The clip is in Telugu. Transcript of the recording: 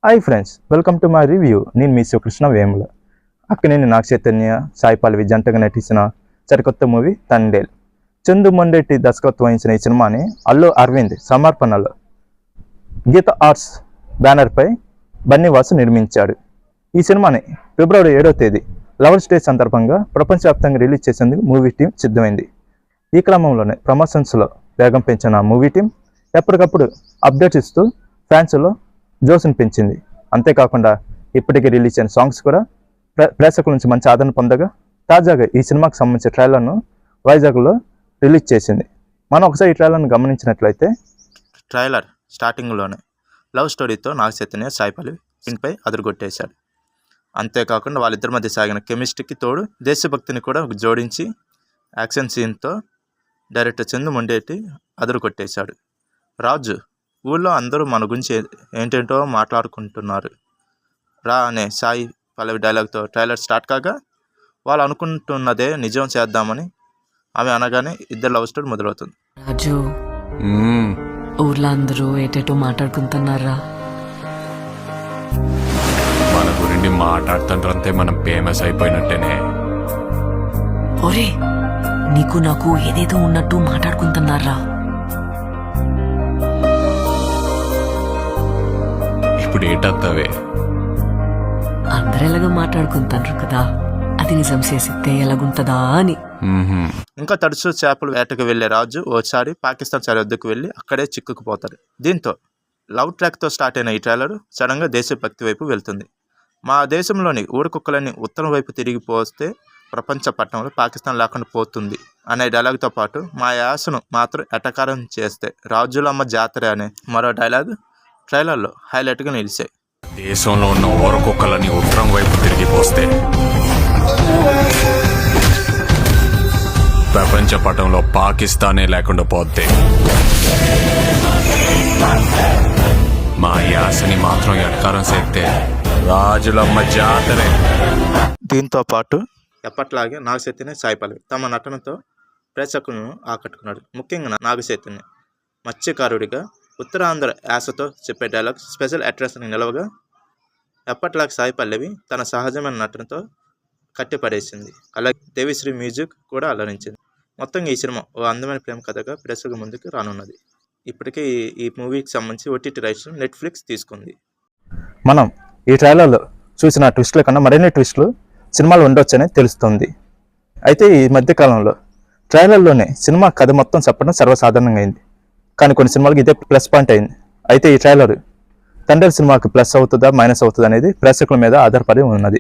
Hi friends, welcome to my review. నేను మీ శివకృష్ణ వేముల. అక్కినేని నాగ చైతన్య, సాయి పల్లవి జంటగా నటించిన సరికొత్త మూవీ తండేల్. చందు మొండేటి దర్శకత్వం వహించిన ఈ సినిమాని అల్లు అరవింద్ సమర్పణలో గీత ఆర్ట్స్ బ్యానర్పై బన్నీవాసు నిర్మించాడు. ఈ సినిమాని ఫిబ్రవరి 7వ తేదీ లవర్స్ డే సందర్భంగా ప్రపంచవ్యాప్తంగా రిలీజ్ చేసేందుకు మూవీ టీం సిద్ధమైంది. ఈ క్రమంలోనే ప్రమోషన్స్లో వేగం పెంచిన మూవీ టీం ఎప్పటికప్పుడు అప్డేట్స్ ఇస్తూ ఫ్యాన్స్లో జోస్ని పెంచింది. అంతేకాకుండా ఇప్పటికే రిలీజ్ అయిన సాంగ్స్ కూడా ప్రేక్షకుల నుంచి మంచి ఆదరణ పొందగా తాజాగా ఈ సినిమాకి సంబంధించిన ట్రైలర్ను వైజాగ్లో రిలీజ్ చేసింది. మనం ఒకసారి ఈ ట్రైలర్ను గమనించినట్లయితే ట్రైలర్ స్టార్టింగ్లోనే లవ్ స్టోరీతో నాగ చైతన్య, సాయి పల్లవి దీనిపై అదురుగొట్టేశాడు. అంతేకాకుండా వాళ్ళిద్దరి మధ్య సాగిన కెమిస్ట్రీకి తోడు దేశభక్తిని కూడా జోడించి యాక్షన్ సీన్తో డైరెక్టర్ చందు మొండేటి అదురుకొట్టేశాడు. రాజు, ఊళ్ళో అందరూ మన గురించి ఏంటేంటో మాట్లాడుకుంటున్నారు రా అనే సాయి పల్లవి డైలాగ్తో ట్రైలర్ స్టార్ట్ కాగా వాళ్ళు అనుకుంటున్నదే నిజం చేద్దామని ఆమె అనగానే ఇద్దరు లవ్ స్టోరీ మొదలవుతుంది. రాజు, ఊర్లో అందరూ ఏటేటో మాట్లాడుకుంటున్నారా? మన గురించి మాట్లాడుతుంటే మనం ఫేమస్ అయిపోయినట్టేనే. ఒరే, నీకు నాకు ఏదేదో ఉన్నట్టు మాట్లాడుకుంటున్నారా? ఇప్పుడు ఏటత్తవే? అందరెలాగా మాట్లాడుకుంటారు కదా, అది నిజం చేసితే ఎలాగుంటదా అని. ఇంకా తడుచు చేపలు వేటకు వెళ్లే రాజు ఓసారి పాకిస్తాన్ సరిహద్దుకు వెళ్ళి అక్కడే చిక్కుకుపోతాడు. దీంతో లవ్ ట్రాక్తో స్టార్ట్ అయిన ఈ ట్రైలర్ సడన్గా దేశభక్తి వైపు వెళ్తుంది. మా దేశంలోని ఊరకుక్కలన్నీ ఉత్తరం వైపు తిరిగిపోస్తే ప్రపంచ పట్టణంలో పాకిస్తాన్ లేకుండా పోతుంది అనే డైలాగ్తో పాటు మా యాసను మాత్రం ఎటకారం చేస్తే రాజులమ్మ జాతర అనే మరో డైలాగ్ ట్రైలర్లో హైలైట్గా నిలిచాయి. దేశంలో ఉన్న ఊరకుక్కలని ఉత్తరం వైపు తిరిగిపోస్తే ప్రపంచ పటంలో పాకిస్తానే లేకుండా పోతే మా యాసని మాత్రం ఎటకారం చేస్తే రాజులమ్మ జాతరే. దీంతో పాటు ఎప్పట్లాగే నాగ చైతన్య, సాయి పల్లవి తమ నటనతో ప్రేక్షకులను ఆకట్టుకున్నాడు. ముఖ్యంగా నాగ చైతన్య మత్స్యకారుడిగా ఉత్తరాంధ్ర యాసతో చెప్పే డైలాగ్ స్పెషల్ అట్రాక్షన్ నిలవగా ఎప్పట్లాగే సాయి పల్లవి తన సహజమైన నటనతో కట్టిపడేసింది. అలాగే దేవిశ్రీ మ్యూజిక్ కూడా అలరించింది. మొత్తంగా ఈ సినిమా ఓ అందమైన ప్రేమ కథగా ప్రేక్షకుల ముందుకు రానున్నది. ఇప్పటికే ఈ మూవీకి సంబంధించి OTT రైట్స్ నెట్ఫ్లిక్స్ తీసుకుంది. మనం ఈ ట్రైలర్లో చూసిన ట్విస్టుల కన్నా మరిన్ని ట్విస్టులు సినిమాలో ఉండొచ్చని తెలుస్తుంది. అయితే ఈ మధ్యకాలంలో ట్రైలర్లోనే సినిమా కథ మొత్తం చెప్పడం సర్వసాధారణంగా అయింది. కానీ కొన్ని సినిమాలకు ఇదే ప్లస్ పాయింట్ అయింది. అయితే ఈ ట్రైలర్ తండ్రి సినిమాకి ప్లస్ అవుతుందా మైనస్ అవుతుందా అనేది ప్రేక్షకుల మీద ఆధారపడి ఉన్నది.